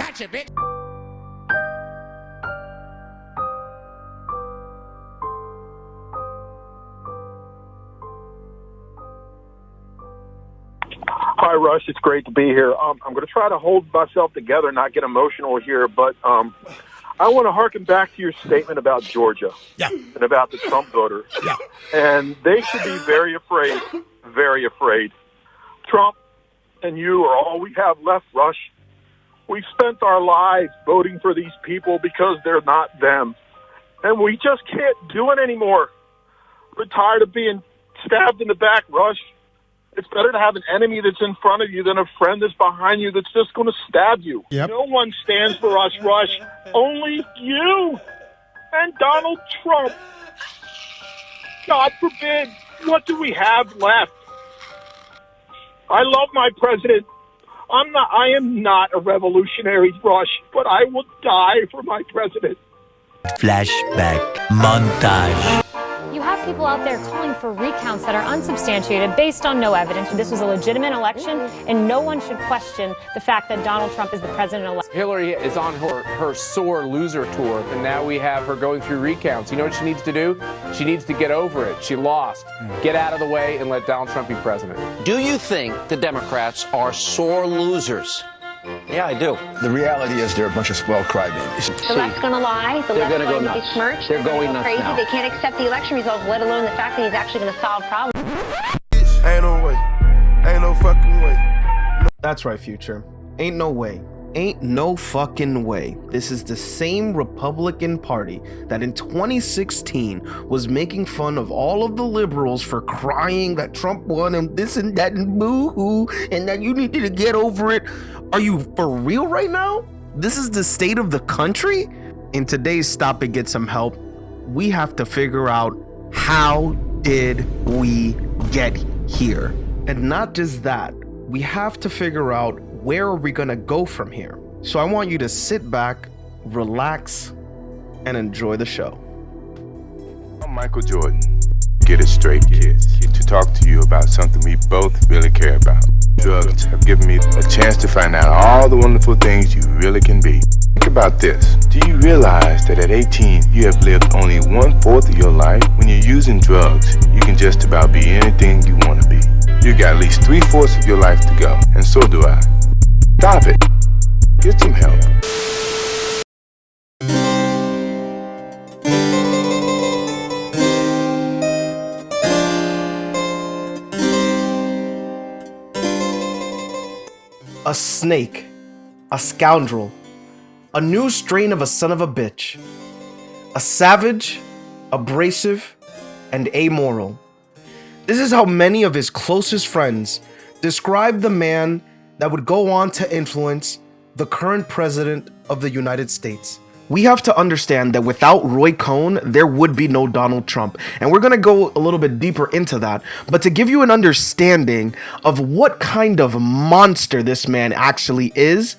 Gotcha, bitch. Hi, Rush. It's great to be here. I'm going to try to hold myself together, not get emotional here, but I want to harken back to your statement about Georgia and about the Trump voters. Yeah. And they should be very afraid, very afraid. Trump and you are all we have left, Rush. We've spent our lives voting for these people because they're not them. And we just can't do it anymore. We're tired of being stabbed in the back, Rush. It's better to have an enemy that's in front of you than a friend that's behind you that's just going to stab you. Yep. No one stands for us, Rush. Only you and Donald Trump. God forbid, what do we have left? I love my president. I am not a revolutionary, Rush, but I will die for my president. Flashback montage. You have people out there calling for recounts that are unsubstantiated based on no evidence. This was a legitimate election, and no one should question the fact that Donald Trump is the president-elect. Hillary is on her sore loser tour, and now we have her going through recounts. You know what she needs to do? She needs to get over it. She lost. Get out of the way and let Donald Trump be president. Do you think the Democrats are sore losers? Yeah, I do. The reality is they're a bunch of spoiled crybabies. The left's going to lie. The left's going to besmirch. They're going nuts crazy. now. They can't accept the election results, let alone the fact that he's actually going to solve problems. Ain't no way. Ain't no fucking way. That's right, Future. Ain't no way. Ain't no fucking way. This is the same Republican Party that in 2016 was making fun of all of the liberals for crying that Trump won and this and that and boo-hoo and that you needed to get over it. Are you for real right now? This is the state of the country? In today's Stop It Get Some Help, we have to figure out how did we get here? And not just that, we have to figure out where are we gonna go from here. So I want you to sit back, relax, and enjoy the show. I'm Michael Jordan. Get it straight, kids. To talk to you about something we both really care about. Drugs have given me a chance to find out all the wonderful things you really can be. Think about this. Do you realize that at 18, you have lived only 1/4 of your life? When you're using drugs, you can just about be anything you want to be. You got at least 3/4 of your life to go, and so do I. Stop it. Get some help. A snake, a scoundrel, a new strain of a son of a bitch, a savage, abrasive, and amoral. This is how many of his closest friends describe the man that would go on to influence the current president of the United States. We have to understand that without Roy Cohn, there would be no Donald Trump. And we're going to go a little bit deeper into that. But to give you an understanding of what kind of monster this man actually is,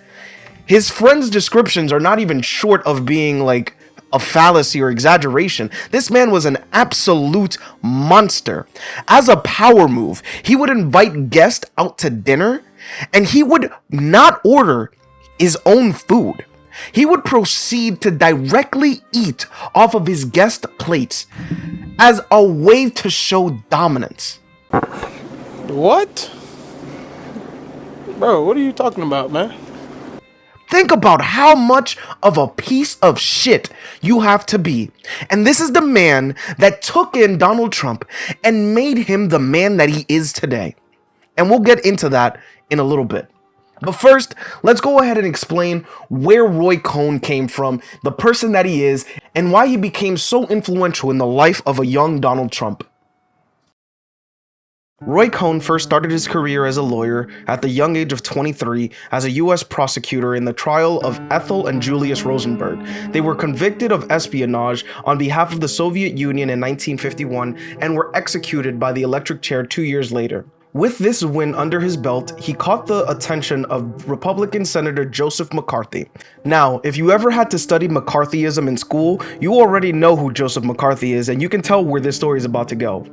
his friends' descriptions are not even short of being like a fallacy or exaggeration. This man was an absolute monster. As a power move, he would invite guests out to dinner, and he would not order his own food. He would proceed to directly eat off of his guest plates as a way to show dominance. What? Bro, what are you talking about, man? Think about how much of a piece of shit you have to be. And this is the man that took in Donald Trump and made him the man that he is today. And we'll get into that in a little bit. But first, let's go ahead and explain where Roy Cohn came from, the person that he is, and why he became so influential in the life of a young Donald Trump. Roy Cohn first started his career as a lawyer at the young age of 23 as a U.S. prosecutor in the trial of Ethel and Julius Rosenberg. They were convicted of espionage on behalf of the Soviet Union in 1951 and were executed by the electric chair 2 years later. With this win under his belt, he caught the attention of Republican Senator Joseph McCarthy. Now, if you ever had to study McCarthyism in school, you already know who Joseph McCarthy is, and you can tell where this story is about to go.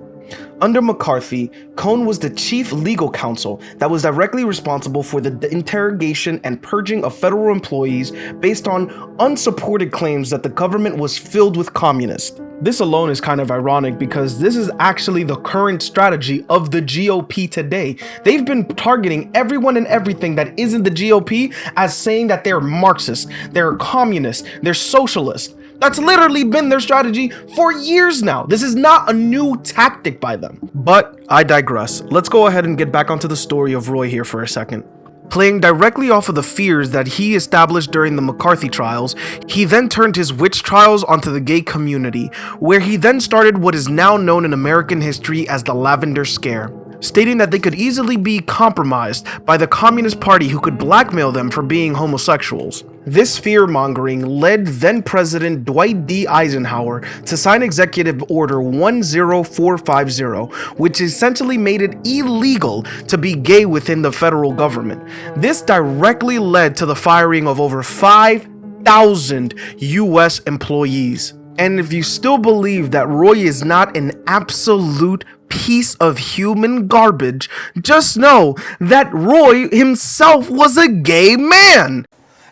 Under McCarthy, Cohn was the chief legal counsel that was directly responsible for the interrogation and purging of federal employees based on unsupported claims that the government was filled with communists. This alone is kind of ironic because this is actually the current strategy of the GOP today. They've been targeting everyone and everything that isn't the GOP as saying that they're Marxist, they're communist, they're socialist. That's literally been their strategy for years now. This is not a new tactic by them. But I digress. Let's go ahead and get back onto the story of Roy here for a second. Playing directly off of the fears that he established during the McCarthy trials, he then turned his witch trials onto the gay community, where he then started what is now known in American history as the Lavender Scare, stating that they could easily be compromised by the Communist Party who could blackmail them for being homosexuals. This fear-mongering led then-President Dwight D. Eisenhower to sign Executive Order 10450, which essentially made it illegal to be gay within the federal government. This directly led to the firing of over 5,000 U.S. employees. And if you still believe that Roy is not an absolute piece of human garbage, just know that Roy himself was a gay man.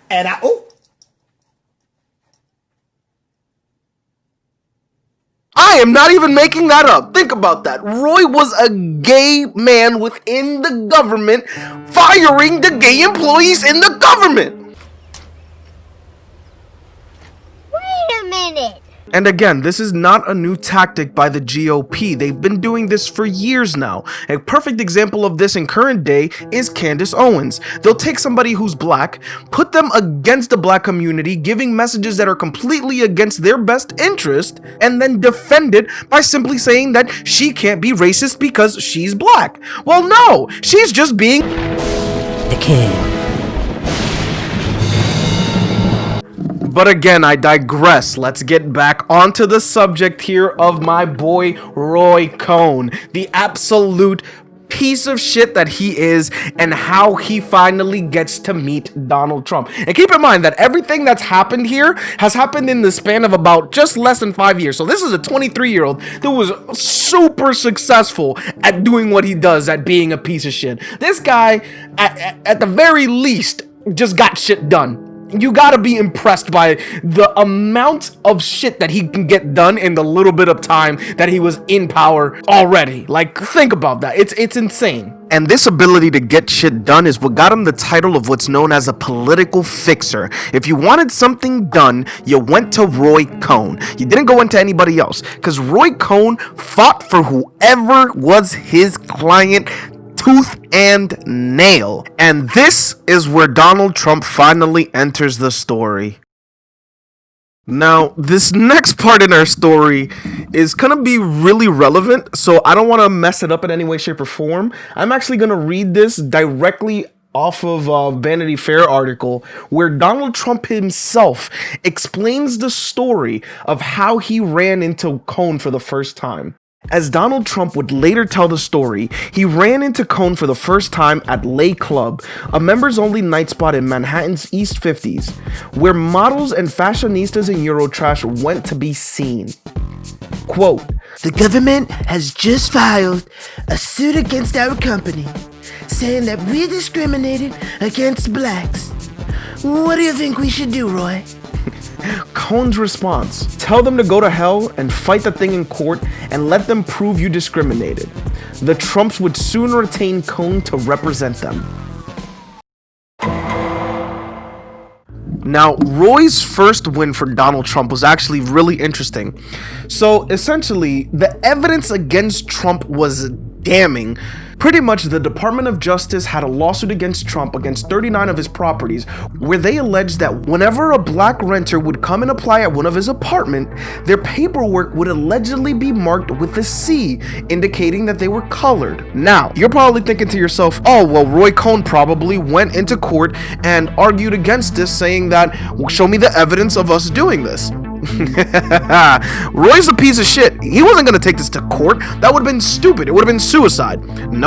And I am not even making that up. Think about that. Roy was a gay man within the government, firing the gay employees in the government. wait a minute. And again, this is not a new tactic by the GOP. They've been doing this for years now. A perfect example of this in current day is Candace Owens. They'll take somebody who's black, put them against the black community, giving messages that are completely against their best interest, and then defend it by simply saying that she can't be racist because she's black. Well, no, she's just being The King. But again, I digress. Let's get back onto the subject here of my boy Roy Cohn, the absolute piece of shit that he is, and how he finally gets to meet Donald Trump. And keep in mind that everything that's happened here has happened in the span of about just less than 5 years. So this is a 23-year-old that was super successful at doing what he does, at being a piece of shit. This guy, at the very least, just got shit done. You gotta be impressed by the amount of shit that he can get done in the little bit of time that he was in power already. Like, think about that. It's insane. And this ability to get shit done is what got him the title of what's known as a political fixer. If you wanted something done, you went to Roy Cohn. You didn't go into anybody else, because Roy Cohn fought for whoever was his client tooth and nail. And this is where Donald Trump finally enters the story. Now, this next part in our story is gonna be really relevant, so I don't want to mess it up in any way, shape, or form. I'm actually gonna read this directly off of a Vanity Fair article where Donald Trump himself explains the story of how he ran into Cohn for the first time. As Donald Trump would later tell the story, he ran into Cohn for the first time at Lay Club, a members-only night spot in Manhattan's East 50s, where models and fashionistas in Eurotrash went to be seen. Quote, The government has just filed a suit against our company, saying that we discriminated against blacks. What do you think we should do, Roy? Cohn's response, tell them to go to hell and fight the thing in court and let them prove you discriminated. The Trumps would soon retain Cohn to represent them. Now, Roy's first win for Donald Trump was actually really interesting. So essentially, the evidence against Trump was damning. Pretty much, the Department of Justice had a lawsuit against Trump against 39 of his properties, where they alleged that whenever a black renter would come and apply at one of his apartment, their paperwork would allegedly be marked with a C, indicating that they were colored. Now, you're probably thinking to yourself, oh, well, Roy Cohn probably went into court and argued against this, saying that, well, show me the evidence of us doing this. Roy's a piece of shit. He wasn't gonna take this to court. That would have been stupid. It would have been suicide. No.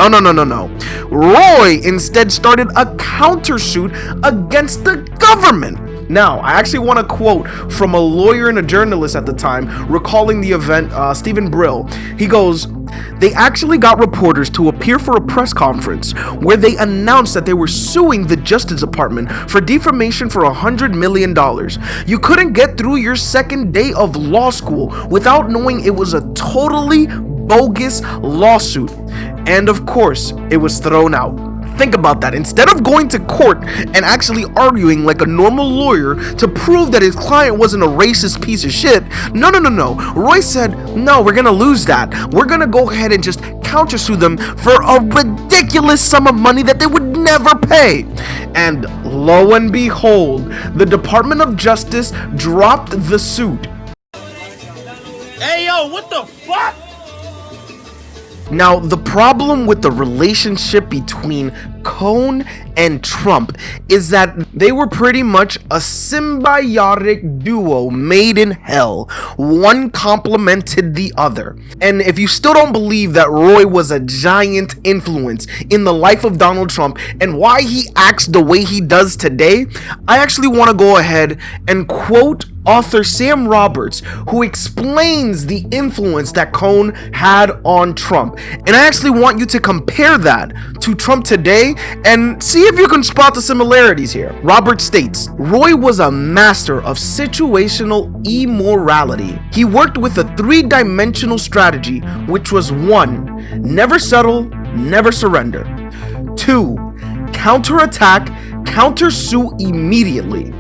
Roy instead started a countersuit against the government. Now, I actually want to quote from a lawyer and a journalist at the time, recalling the event, Stephen Brill. He goes, They actually got reporters to appear for a press conference where they announced that they were suing the Justice Department for defamation for $100 million. You couldn't get through your second day of law school without knowing it was a totally bogus lawsuit. And of course, it was thrown out. Think about that. Instead of going to court and actually arguing like a normal lawyer to prove that his client wasn't a racist piece of shit, no. Roy said, no, we're gonna lose that. We're gonna go ahead and just countersue them for a ridiculous sum of money that they would never pay. And lo and behold, the Department of Justice dropped the suit. Hey, yo, what the fuck? Now, the problem with the relationship between Cohn and Trump is that they were pretty much a symbiotic duo made in hell. One complemented the other. And if you still don't believe that Roy was a giant influence in the life of Donald Trump and why he acts the way he does today, I actually want to go ahead and quote author Sam Roberts, who explains the influence that Cohn had on Trump. And I actually want you to compare that to Trump today and see if you can spot the similarities here. Roberts states, Roy was a master of situational immorality. He worked with a three-dimensional strategy, which was 1. Never settle, never surrender. 2. Counterattack, countersue immediately.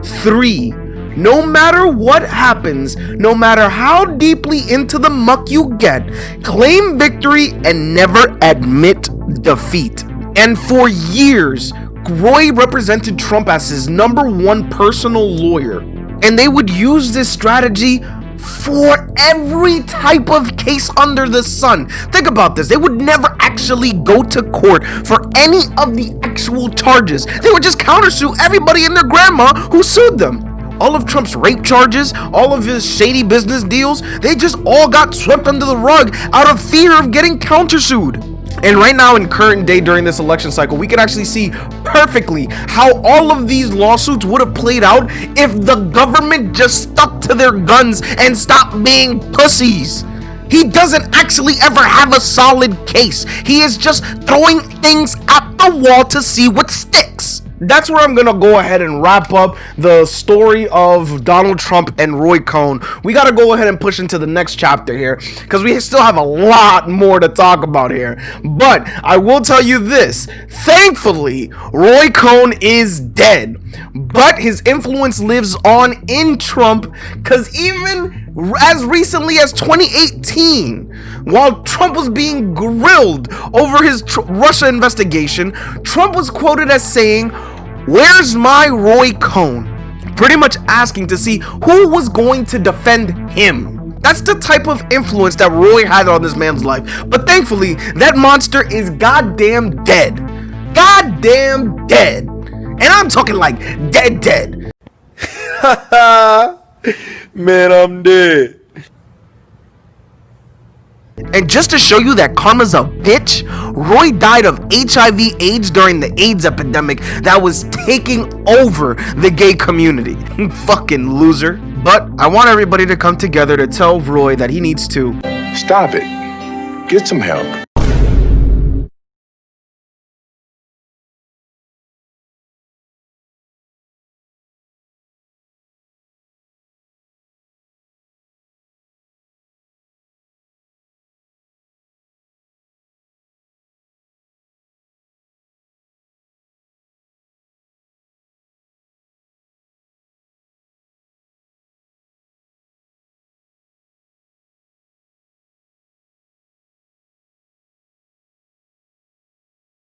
3. No matter what happens, no matter how deeply into the muck you get, claim victory and never admit defeat. And for years, Roy represented Trump as his #1 personal lawyer. And they would use this strategy for every type of case under the sun. Think about this. They would never actually go to court for any of the actual charges. They would just countersue everybody and their grandma who sued them. All of Trump's rape charges, all of his shady business deals, they just all got swept under the rug out of fear of getting countersued. And right now in current day during this election cycle, we can actually see perfectly how all of these lawsuits would have played out if the government just stuck to their guns and stopped being pussies. He doesn't actually ever have a solid case. He is just throwing things at the wall to see what sticks. That's where I'm gonna go ahead and wrap up the story of Donald Trump and Roy Cohn. We gotta go ahead and push into the next chapter here because we still have a lot more to talk about here. But I will tell you this, thankfully, Roy Cohn is dead, but his influence lives on in Trump because even as recently as 2018, while Trump was being grilled over his Russia investigation, Trump was quoted as saying, "Where's my Roy Cohn?" Pretty much asking to see who was going to defend him. That's the type of influence that Roy had on this man's life. But thankfully, that monster is goddamn dead. Goddamn dead. And I'm talking like dead. Man, I'm dead. And just to show you that karma's a bitch, Roy died of HIV/AIDS during the AIDS epidemic that was taking over the gay community. Fucking loser. But I want everybody to come together to tell Roy that he needs to Stop it. Get some help.